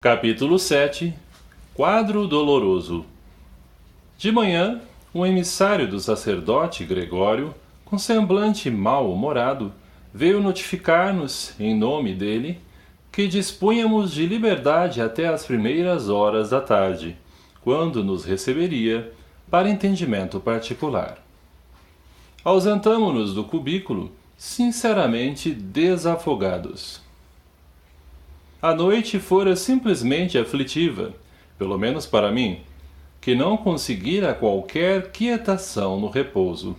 Capítulo 7 Quadro doloroso. De manhã, um emissário do sacerdote Gregório, com semblante mal-humorado, veio notificar-nos, em nome dele, que dispunhamos de liberdade até as primeiras horas da tarde, quando nos receberia para entendimento particular. Ausentamo-nos do cubículo, sinceramente desafogados. A noite fora simplesmente aflitiva, pelo menos para mim, que não conseguira qualquer quietação no repouso.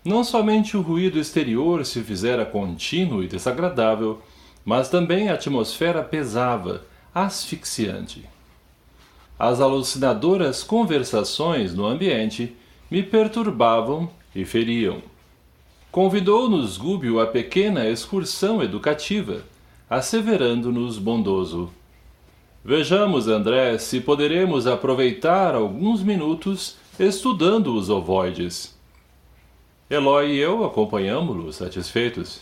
Não somente o ruído exterior se fizera contínuo e desagradável, mas também a atmosfera pesava, asfixiante. As alucinadoras conversações no ambiente me perturbavam e feriam. Convidou-nos Gúbio a pequena excursão educativa, asseverando-nos bondoso. Vejamos, André, se poderemos aproveitar alguns minutos estudando os ovoides. Eloy e eu acompanhamo-lo satisfeitos.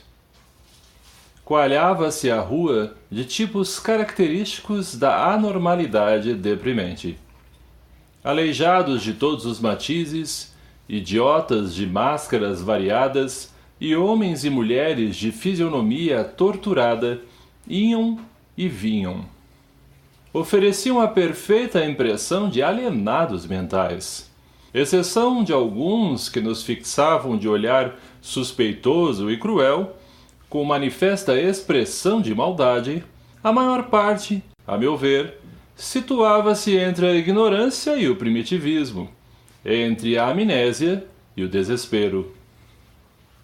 Coalhava-se a rua de tipos característicos da anormalidade deprimente. Aleijados de todos os matizes, idiotas de máscaras variadas e homens e mulheres de fisionomia torturada iam e vinham. Ofereciam a perfeita impressão de alienados mentais. Exceção de alguns que nos fixavam de olhar suspeitoso e cruel, com manifesta expressão de maldade, a maior parte, a meu ver, situava-se entre a ignorância e o primitivismo, entre a amnésia e o desespero.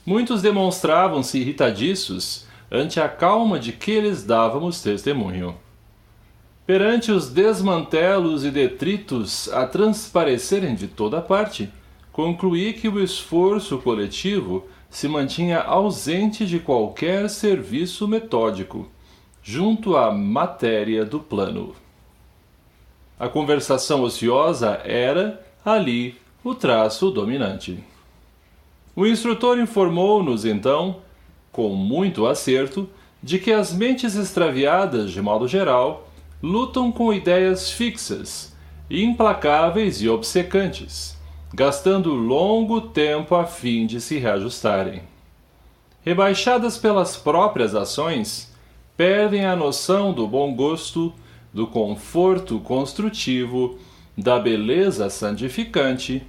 Muitos demonstravam-se irritadiços ante a calma de que lhes dávamos testemunho. Perante os desmantelos e detritos a transparecerem de toda parte, concluí que o esforço coletivo se mantinha ausente de qualquer serviço metódico, junto à matéria do plano. A conversação ociosa era, ali, o traço dominante. O instrutor informou-nos, então, com muito acerto, de que as mentes extraviadas, de modo geral, lutam com ideias fixas, implacáveis e obcecantes, gastando longo tempo a fim de se reajustarem. Rebaixadas pelas próprias ações, perdem a noção do bom gosto, do conforto construtivo, da beleza santificante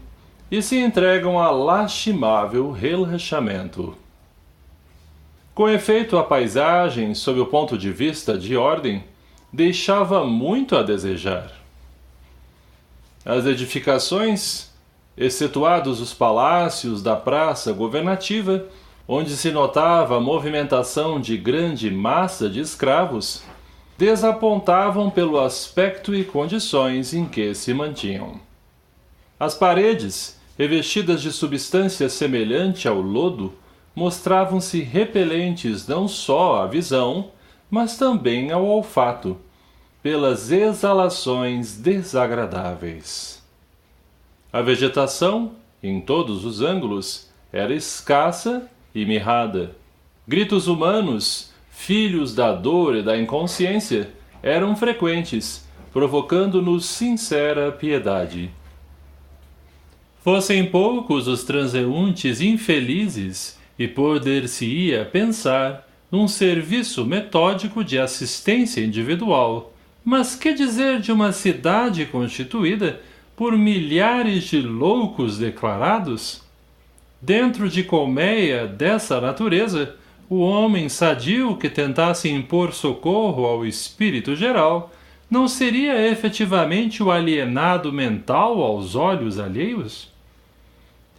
e se entregam a lastimável relaxamento. Com efeito, a paisagem, sob o ponto de vista de ordem, deixava muito a desejar. As edificações, excetuados os palácios da praça governativa, onde se notava a movimentação de grande massa de escravos, desapontavam pelo aspecto e condições em que se mantinham. As paredes, revestidas de substância semelhante ao lodo, mostravam-se repelentes não só à visão, mas também ao olfato, pelas exalações desagradáveis. A vegetação, em todos os ângulos, era escassa e mirrada. Gritos humanos, filhos da dor e da inconsciência, eram frequentes, provocando-nos sincera piedade. Fossem poucos os transeuntes infelizes, e poder-se-ia pensar num serviço metódico de assistência individual. Mas que dizer de uma cidade constituída por milhares de loucos declarados? Dentro de colmeia dessa natureza, o homem sadio que tentasse impor socorro ao espírito geral não seria efetivamente o alienado mental aos olhos alheios?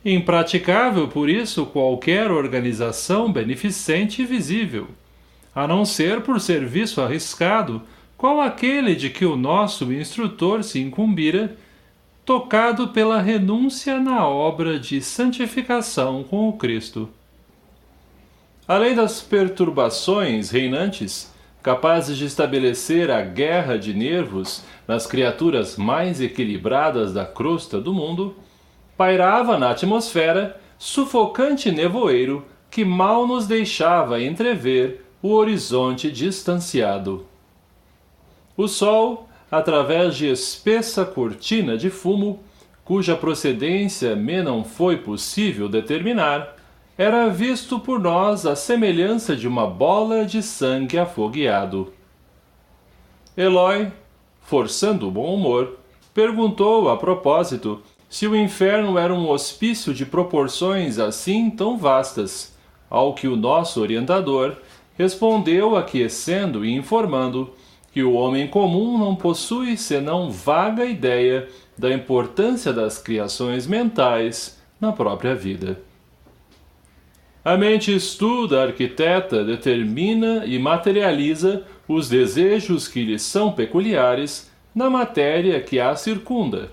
Impraticável, por isso, qualquer organização beneficente e visível, a não ser por serviço arriscado, qual aquele de que o nosso instrutor se incumbira, tocado pela renúncia na obra de santificação com o Cristo. Além das perturbações reinantes, capazes de estabelecer a guerra de nervos nas criaturas mais equilibradas da crosta do mundo, pairava na atmosfera sufocante nevoeiro que mal nos deixava entrever o horizonte distanciado. O sol, através de espessa cortina de fumo, cuja procedência me não foi possível determinar, era visto por nós à semelhança de uma bola de sangue afogueado. Eloy, forçando o bom humor, perguntou a propósito se o inferno era um hospício de proporções assim tão vastas, ao que o nosso orientador respondeu aquecendo e informando que o homem comum não possui senão vaga ideia da importância das criações mentais na própria vida. A mente estuda, arquiteta, determina e materializa os desejos que lhe são peculiares na matéria que a circunda,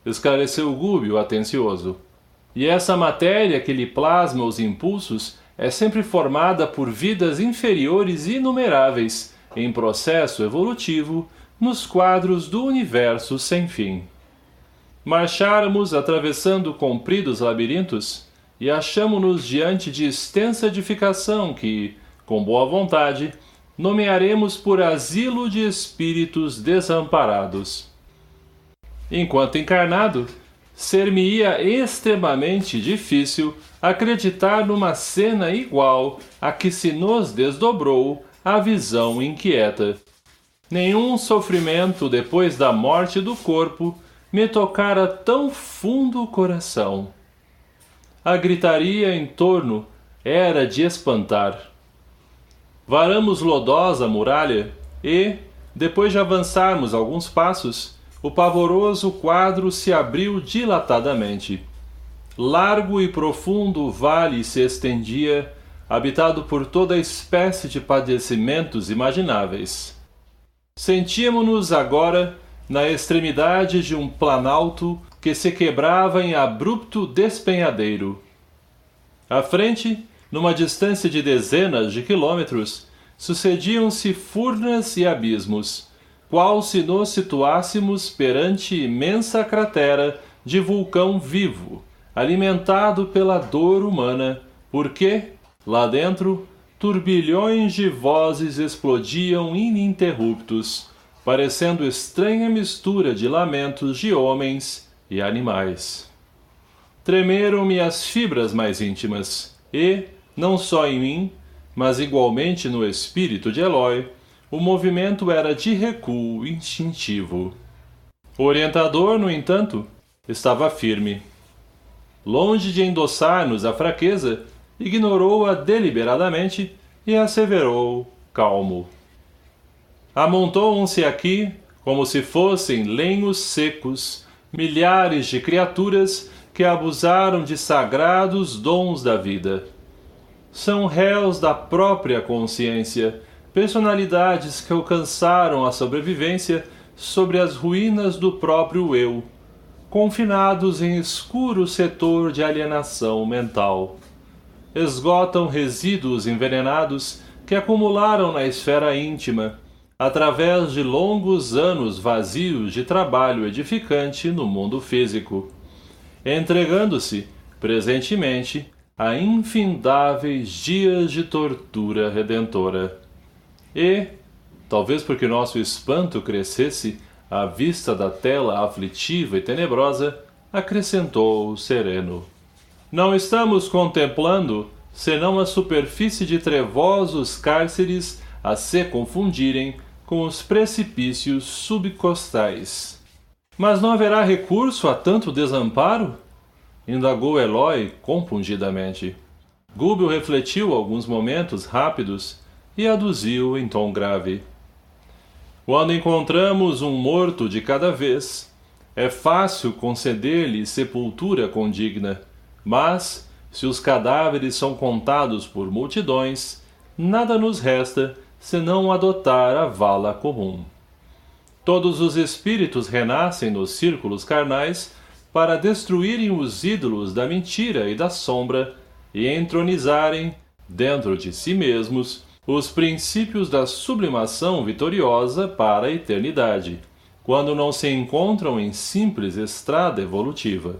esclareceu Gúbio atencioso. E essa matéria que lhe plasma os impulsos é sempre formada por vidas inferiores inumeráveis, em processo evolutivo, nos quadros do universo sem fim. Marcháramos atravessando compridos labirintos e achamo-nos diante de extensa edificação que, com boa vontade, nomearemos por asilo de espíritos desamparados. Enquanto encarnado, ser-me-ia extremamente difícil acreditar numa cena igual a que se nos desdobrou a visão inquieta. Nenhum sofrimento depois da morte do corpo me tocara tão fundo o coração. A gritaria em torno era de espantar. Varamos lodosa muralha e, depois de avançarmos alguns passos, o pavoroso quadro se abriu dilatadamente. Largo e profundo o vale se estendia, habitado por toda espécie de padecimentos imagináveis. Sentíamos-nos agora na extremidade de um planalto que se quebrava em abrupto despenhadeiro. À frente, numa distância de dezenas de quilômetros, sucediam-se furnas e abismos, qual se nos situássemos perante imensa cratera de vulcão vivo, alimentado pela dor humana, porque, lá dentro, turbilhões de vozes explodiam ininterruptos, parecendo estranha mistura de lamentos de homens e animais. Tremeram-me as fibras mais íntimas, e, não só em mim, mas igualmente no espírito de Eloy, o movimento era de recuo instintivo. O orientador, no entanto, estava firme. Longe de endossar-nos a fraqueza, ignorou-a deliberadamente e asseverou, calmo. Amontoam-se aqui, como se fossem lenhos secos, milhares de criaturas que abusaram de sagrados dons da vida. São réus da própria consciência, personalidades que alcançaram a sobrevivência sobre as ruínas do próprio eu, confinados em escuro setor de alienação mental. Esgotam resíduos envenenados que acumularam na esfera íntima, através de longos anos vazios de trabalho edificante no mundo físico, entregando-se, presentemente, a infindáveis dias de tortura redentora. E, talvez porque nosso espanto crescesse à vista da tela aflitiva e tenebrosa, acrescentou sereno. Não estamos contemplando senão a superfície de trevosos cárceres a se confundirem com os precipícios subcostais. Mas não haverá recurso a tanto desamparo? Indagou Eloy compungidamente. Gúbio refletiu alguns momentos rápidos e aduziu em tom grave. Quando encontramos um morto de cada vez, é fácil conceder-lhe sepultura condigna, mas, se os cadáveres são contados por multidões, nada nos resta senão adotar a vala comum. Todos os espíritos renascem nos círculos carnais para destruírem os ídolos da mentira e da sombra e entronizarem, dentro de si mesmos, os princípios da sublimação vitoriosa para a eternidade, quando não se encontram em simples estrada evolutiva.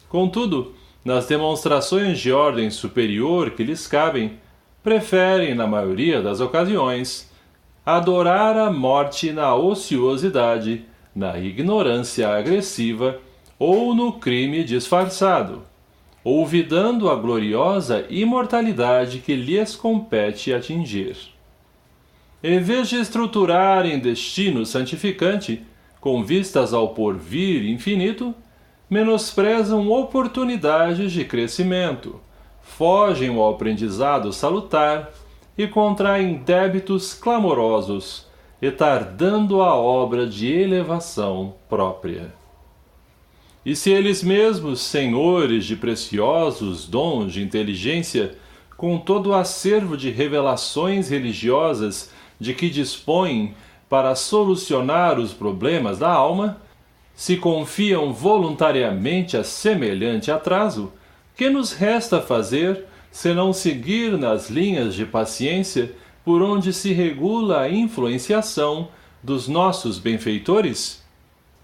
Contudo, nas demonstrações de ordem superior que lhes cabem, preferem, na maioria das ocasiões, adorar a morte na ociosidade, na ignorância agressiva ou no crime disfarçado, olvidando a gloriosa imortalidade que lhes compete atingir. Em vez de estruturarem destino santificante, com vistas ao porvir infinito, menosprezam oportunidades de crescimento, fogem ao aprendizado salutar e contraem débitos clamorosos, retardando a obra de elevação própria. E se eles mesmos, senhores de preciosos dons de inteligência, com todo o acervo de revelações religiosas de que dispõem para solucionar os problemas da alma, se confiam voluntariamente a semelhante atraso, que nos resta fazer, senão seguir nas linhas de paciência por onde se regula a influenciação dos nossos benfeitores?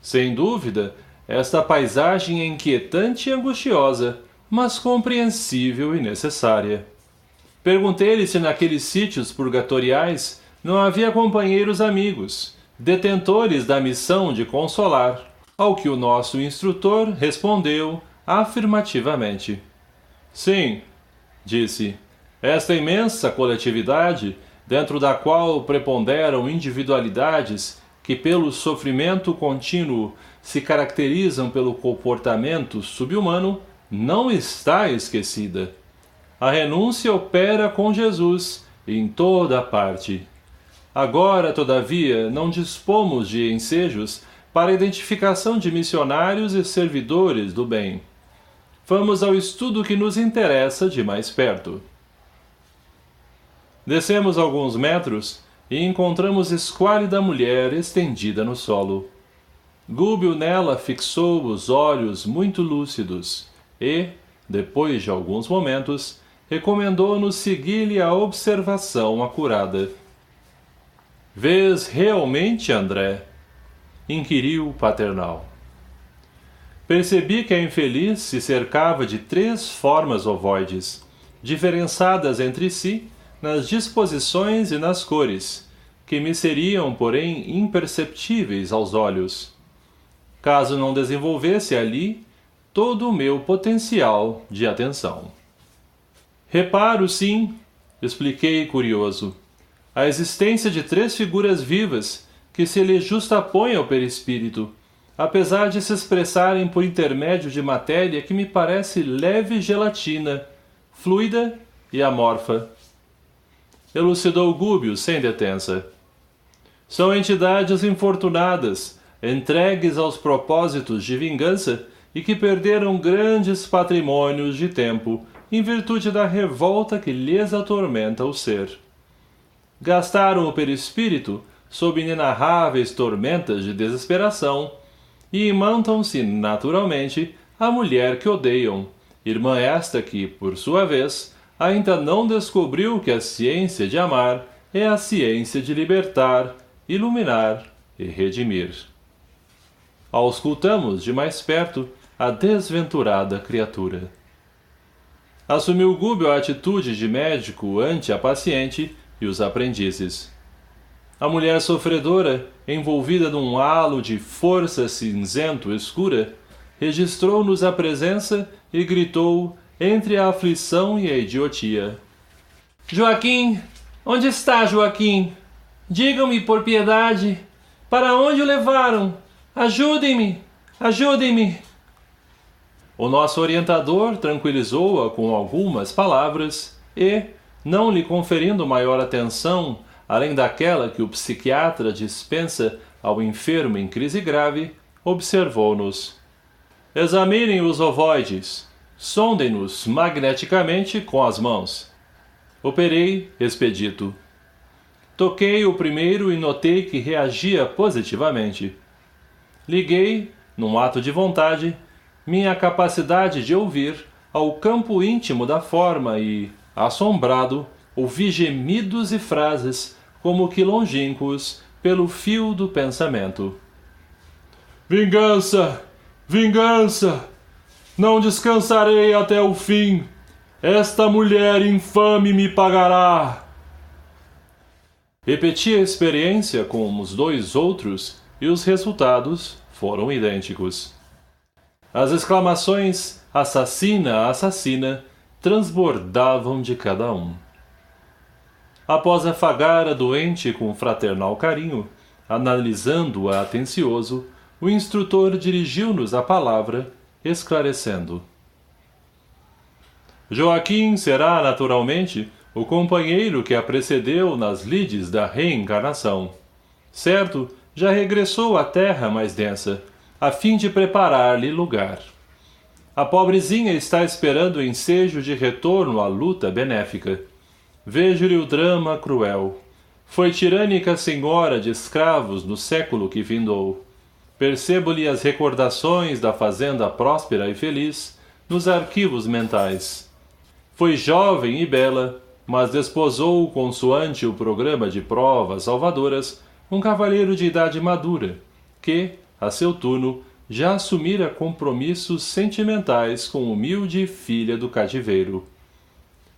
Sem dúvida, esta paisagem é inquietante e angustiosa, mas compreensível e necessária. Perguntei-lhe se naqueles sítios purgatoriais não havia companheiros amigos, detentores da missão de consolar, ao que o nosso instrutor respondeu afirmativamente. Sim, disse, esta imensa coletividade, dentro da qual preponderam individualidades que pelo sofrimento contínuo se caracterizam pelo comportamento subhumano, não está esquecida. A renúncia opera com Jesus em toda a parte. Agora, todavia, não dispomos de ensejos para a identificação de missionários e servidores do bem. Vamos ao estudo que nos interessa de mais perto. Descemos alguns metros e encontramos esquálida mulher estendida no solo. Gúbio nela fixou os olhos muito lúcidos e, depois de alguns momentos, recomendou-nos seguir-lhe a observação acurada. — Vês realmente, André? Inquiriu o paternal. Percebi que a infeliz se cercava de 3 formas ovoides, diferenciadas entre si nas disposições e nas cores, que me seriam, porém, imperceptíveis aos olhos, caso não desenvolvesse ali todo o meu potencial de atenção. Reparo, sim, expliquei curioso, a existência de 3 figuras vivas que se lhe justapõem ao perispírito, apesar de se expressarem por intermédio de matéria que me parece leve gelatina, fluida e amorfa. Elucidou Gúbio sem detença. São entidades infortunadas, entregues aos propósitos de vingança e que perderam grandes patrimônios de tempo em virtude da revolta que lhes atormenta o ser. Gastaram o perispírito sob inenarráveis tormentas de desesperação e imantam-se naturalmente a mulher que odeiam, irmã esta que, por sua vez, ainda não descobriu que a ciência de amar é a ciência de libertar, iluminar e redimir. Auscultamos de mais perto a desventurada criatura. Assumiu Gúbio a atitude de médico ante a paciente e os aprendizes. A mulher sofredora, envolvida num halo de força cinzento escura, registrou-nos a presença e gritou entre a aflição e a idiotia. — Joaquim! Onde está Joaquim? Digam-me por piedade! Para onde o levaram? Ajudem-me! Ajudem-me! O nosso orientador tranquilizou-a com algumas palavras e, não lhe conferindo maior atenção além daquela que o psiquiatra dispensa ao enfermo em crise grave, observou-nos. Examinem os ovoides. Sondem-nos magneticamente com as mãos. Operei expedito. Toquei o primeiro e notei que reagia positivamente. Liguei, num ato de vontade, minha capacidade de ouvir ao campo íntimo da forma e, assombrado, ouvi gemidos e frases como que longínquos pelo fio do pensamento. Vingança! Vingança! Não descansarei até o fim! Esta mulher infame me pagará! Repeti a experiência com os 2 outros e os resultados foram idênticos. As exclamações "assassina, assassina" transbordavam de cada um. Após afagar a doente com fraternal carinho, analisando-a atencioso, o instrutor dirigiu-nos a palavra, esclarecendo. Joaquim será, naturalmente, o companheiro que a precedeu nas lides da reencarnação. Certo, já regressou à terra mais densa, a fim de preparar-lhe lugar. A pobrezinha está esperando o ensejo de retorno à luta benéfica. Vejo-lhe o drama cruel. Foi tirânica senhora de escravos no século que findou. Percebo-lhe as recordações da fazenda próspera e feliz nos arquivos mentais. Foi jovem e bela, mas desposou, consoante o programa de provas salvadoras, um cavalheiro de idade madura, que, a seu turno, já assumira compromissos sentimentais com humilde filha do cativeiro.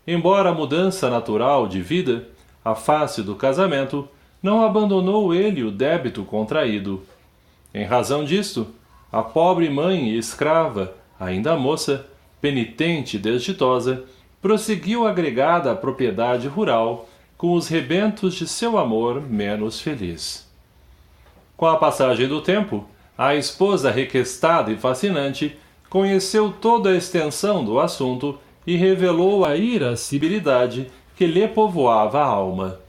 Embora a mudança natural de vida, a face do casamento, não abandonou ele o débito contraído. Em razão disto, a pobre mãe e escrava, ainda moça, penitente e desditosa, prosseguiu agregada à propriedade rural, com os rebentos de seu amor menos feliz. Com a passagem do tempo, a esposa requestada e fascinante conheceu toda a extensão do assunto e revelou a irascibilidade que lhe povoava a alma.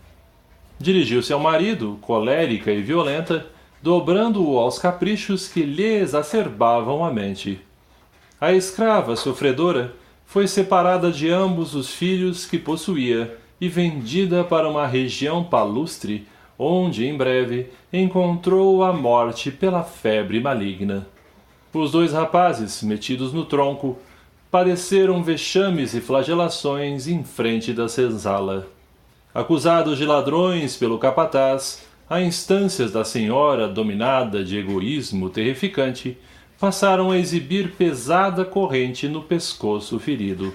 Dirigiu-se ao marido, colérica e violenta, dobrando-o aos caprichos que lhe exacerbavam a mente. A escrava sofredora foi separada de ambos os filhos que possuía e vendida para uma região palustre, onde, em breve, encontrou a morte pela febre maligna. Os 2 rapazes, metidos no tronco, padeceram vexames e flagelações em frente da senzala. Acusados de ladrões pelo capataz, a instâncias da senhora dominada de egoísmo terrificante, passaram a exibir pesada corrente no pescoço ferido.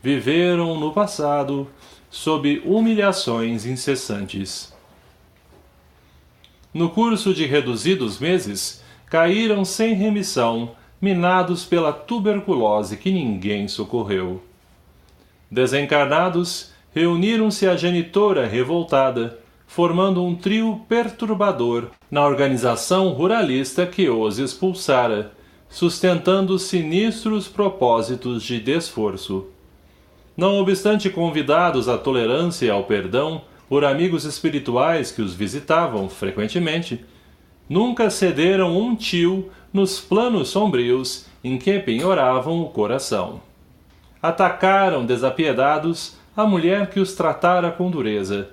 Viveram no passado, sob humilhações incessantes. No curso de reduzidos meses, caíram sem remissão, minados pela tuberculose que ninguém socorreu. Desencarnados, reuniram-se à genitora revoltada, formando um trio perturbador na organização ruralista que os expulsara, sustentando sinistros propósitos de desforço. Não obstante convidados à tolerância e ao perdão por amigos espirituais que os visitavam frequentemente, nunca cederam um tio nos planos sombrios em que penhoravam o coração. Atacaram desapiedados a mulher que os tratara com dureza,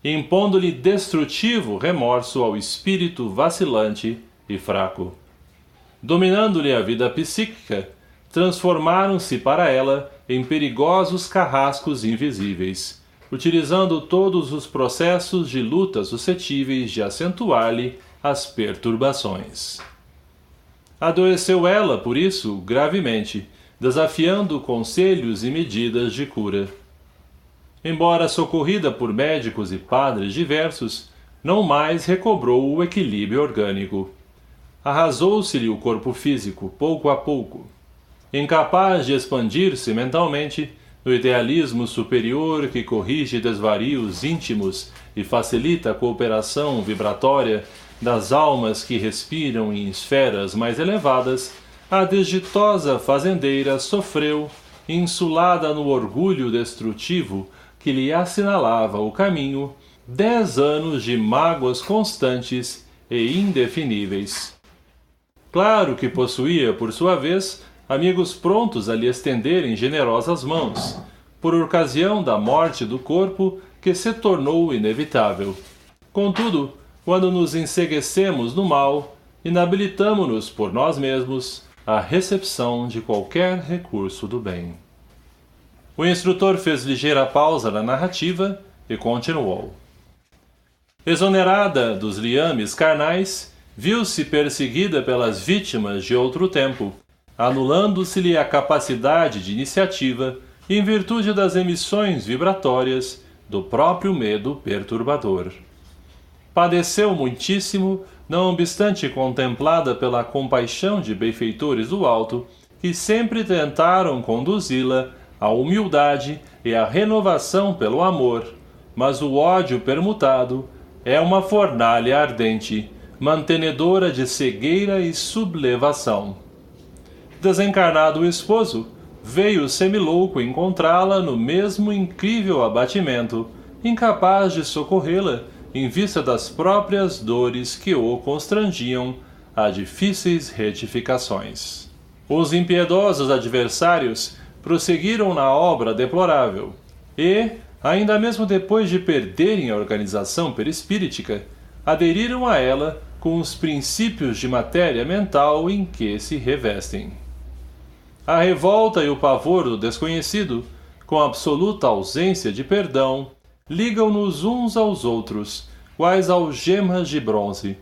impondo-lhe destrutivo remorso ao espírito vacilante e fraco. Dominando-lhe a vida psíquica, transformaram-se para ela em perigosos carrascos invisíveis, utilizando todos os processos de luta suscetíveis de acentuar-lhe as perturbações. Adoeceu ela, por isso, gravemente, desafiando conselhos e medidas de cura. Embora socorrida por médicos e padres diversos, não mais recobrou o equilíbrio orgânico. Arrasou-se-lhe o corpo físico, pouco a pouco. Incapaz de expandir-se mentalmente, no idealismo superior que corrige desvarios íntimos e facilita a cooperação vibratória das almas que respiram em esferas mais elevadas, a desditosa fazendeira sofreu, insulada no orgulho destrutivo que lhe assinalava o caminho, 10 anos de mágoas constantes e indefiníveis. Claro que possuía, por sua vez, amigos prontos a lhe estenderem generosas mãos, por ocasião da morte do corpo que se tornou inevitável. Contudo, quando nos enceguecemos no mal, inabilitamo-nos por nós mesmos à recepção de qualquer recurso do bem. O instrutor fez ligeira pausa na narrativa e continuou. Exonerada dos liames carnais, viu-se perseguida pelas vítimas de outro tempo, anulando-se-lhe a capacidade de iniciativa em virtude das emissões vibratórias do próprio medo perturbador. Padeceu muitíssimo, não obstante contemplada pela compaixão de benfeitores do alto, que sempre tentaram conduzi-la à humildade e à renovação pelo amor, mas o ódio permutado é uma fornalha ardente, mantenedora de cegueira e sublevação. Desencarnado o esposo, veio semilouco encontrá-la no mesmo incrível abatimento, incapaz de socorrê-la em vista das próprias dores que o constrangiam a difíceis retificações. Os impiedosos adversários prosseguiram na obra deplorável e, ainda mesmo depois de perderem a organização perispíritica, aderiram a ela com os princípios de matéria mental em que se revestem. A revolta e o pavor do desconhecido, com absoluta ausência de perdão, ligam-nos uns aos outros, quais algemas de bronze.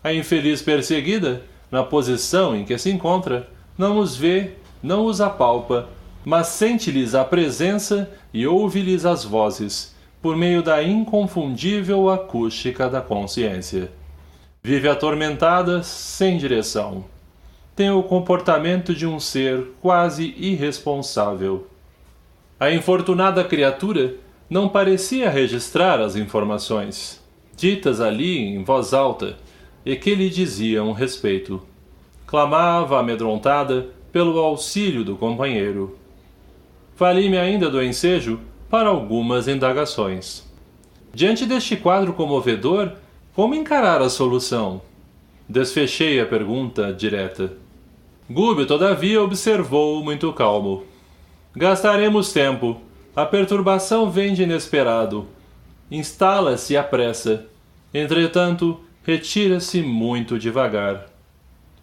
A infeliz perseguida, na posição em que se encontra, não os vê, não os apalpa, mas sente-lhes a presença e ouve-lhes as vozes, por meio da inconfundível acústica da consciência. Vive atormentada, sem direção. Tem o comportamento de um ser quase irresponsável. A infortunada criatura não parecia registrar as informações, ditas ali em voz alta, e que lhe diziam respeito. Clamava amedrontada pelo auxílio do companheiro. Fali-me ainda do ensejo para algumas indagações. Diante deste quadro comovedor, como encarar a solução? Desfechei a pergunta direta. Gúbio, todavia, observou muito calmo. Gastaremos tempo. A perturbação vem de inesperado. Instala-se à pressa. Entretanto, retira-se muito devagar.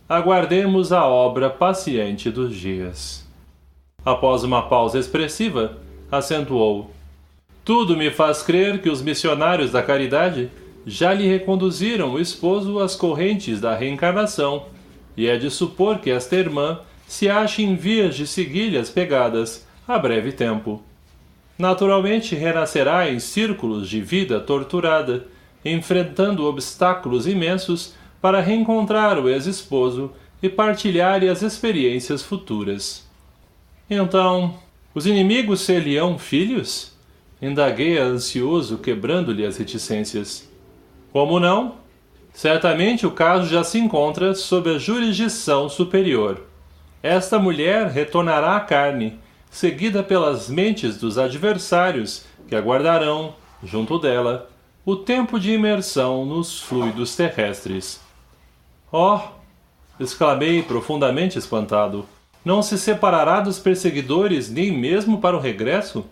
Aguardemos a obra paciente dos dias. Após uma pausa expressiva, acentuou. Tudo me faz crer que os missionários da caridade já lhe reconduziram o esposo às correntes da reencarnação, e é de supor que esta irmã se ache em vias de seguir-lhe as pegadas, a breve tempo. Naturalmente renascerá em círculos de vida torturada, enfrentando obstáculos imensos para reencontrar o ex-esposo e partilhar-lhe as experiências futuras. Então, os inimigos ser-lhe-ão filhos? Indaguei ansioso, quebrando-lhe as reticências. Como não? Certamente o caso já se encontra sob a jurisdição superior. Esta mulher retornará à carne, seguida pelas mentes dos adversários, que aguardarão, junto dela, o tempo de imersão nos fluidos terrestres. Oh! Exclamei profundamente espantado. Não se separará dos perseguidores nem mesmo para o regresso?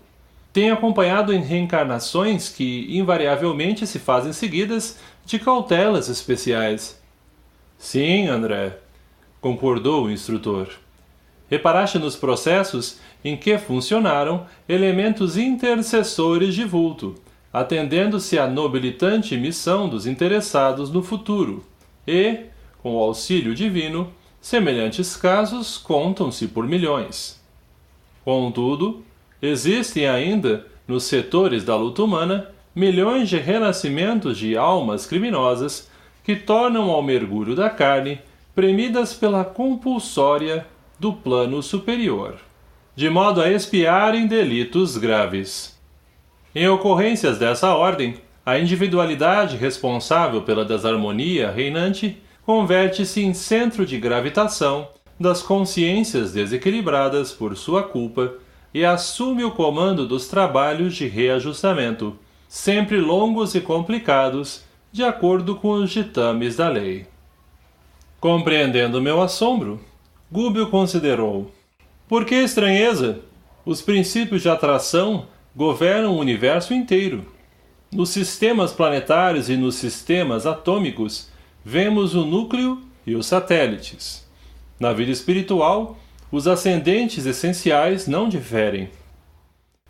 Tenho acompanhado em reencarnações que invariavelmente se fazem seguidas de cautelas especiais. Sim, André, concordou o instrutor. Reparaste nos processos em que funcionaram elementos intercessores de vulto, atendendo-se à nobilitante missão dos interessados no futuro, e, com o auxílio divino, semelhantes casos contam-se por milhões. Contudo, existem ainda, nos setores da luta humana, milhões de renascimentos de almas criminosas que tornam ao mergulho da carne premidas pela compulsória do plano superior, de modo a expiarem delitos graves. Em ocorrências dessa ordem, a individualidade responsável pela desarmonia reinante converte-se em centro de gravitação das consciências desequilibradas por sua culpa e assume o comando dos trabalhos de reajustamento, sempre longos e complicados, de acordo com os ditames da lei. Compreendendo meu assombro, Gúbio considerou: por que estranheza? Os princípios de atração governam o universo inteiro. Nos sistemas planetários e nos sistemas atômicos, vemos o núcleo e os satélites. Na vida espiritual, os ascendentes essenciais não diferem.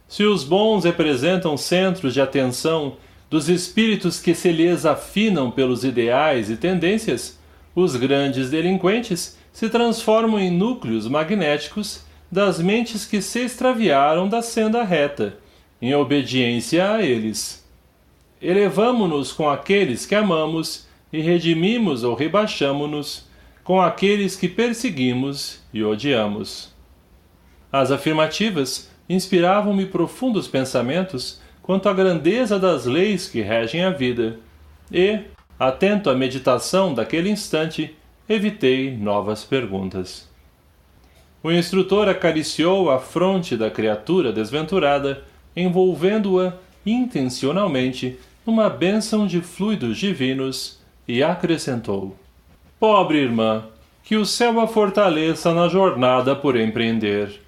Se os bons representam centros de atenção dos espíritos que se lhes afinam pelos ideais e tendências, os grandes delinquentes se transformam em núcleos magnéticos das mentes que se extraviaram da senda reta em obediência a eles. Elevamo-nos com aqueles que amamos e redimimos ou rebaixamo-nos com aqueles que perseguimos e odiamos. As afirmativas inspiravam-me profundos pensamentos quanto à grandeza das leis que regem a vida, e, atento à meditação daquele instante, evitei novas perguntas. O instrutor acariciou a fronte da criatura desventurada, envolvendo-a intencionalmente numa bênção de fluidos divinos, e acrescentou: Pobre irmã, que o céu a fortaleça na jornada por empreender.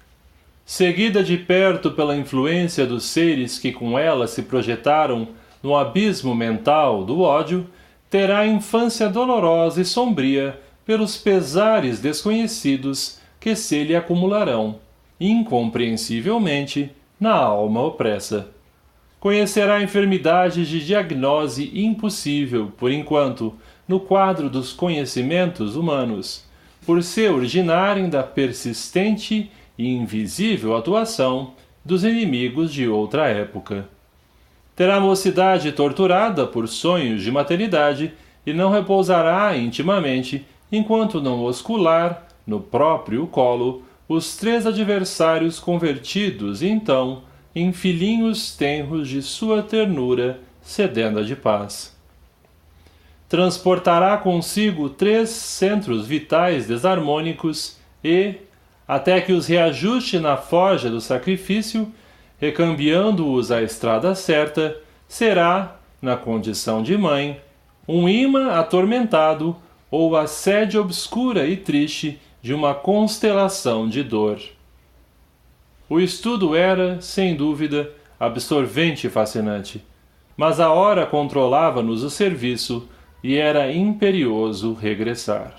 Seguida de perto pela influência dos seres que com ela se projetaram no abismo mental do ódio, terá infância dolorosa e sombria pelos pesares desconhecidos que se lhe acumularão, incompreensivelmente, na alma opressa. Conhecerá enfermidades de diagnose impossível, por enquanto, no quadro dos conhecimentos humanos, por se originarem da persistente e invisível atuação dos inimigos de outra época. Terá mocidade torturada por sonhos de maternidade e não repousará intimamente enquanto não oscular, no próprio colo, os 3 adversários convertidos, então, em filhinhos tenros de sua ternura, sedenta de paz. Transportará consigo 3 centros vitais desarmônicos e, até que os reajuste na forja do sacrifício, recambiando-os à estrada certa, será, na condição de mãe, um imã atormentado ou a sede obscura e triste de uma constelação de dor. O estudo era, sem dúvida, absorvente e fascinante, mas a hora controlava-nos o serviço e era imperioso regressar.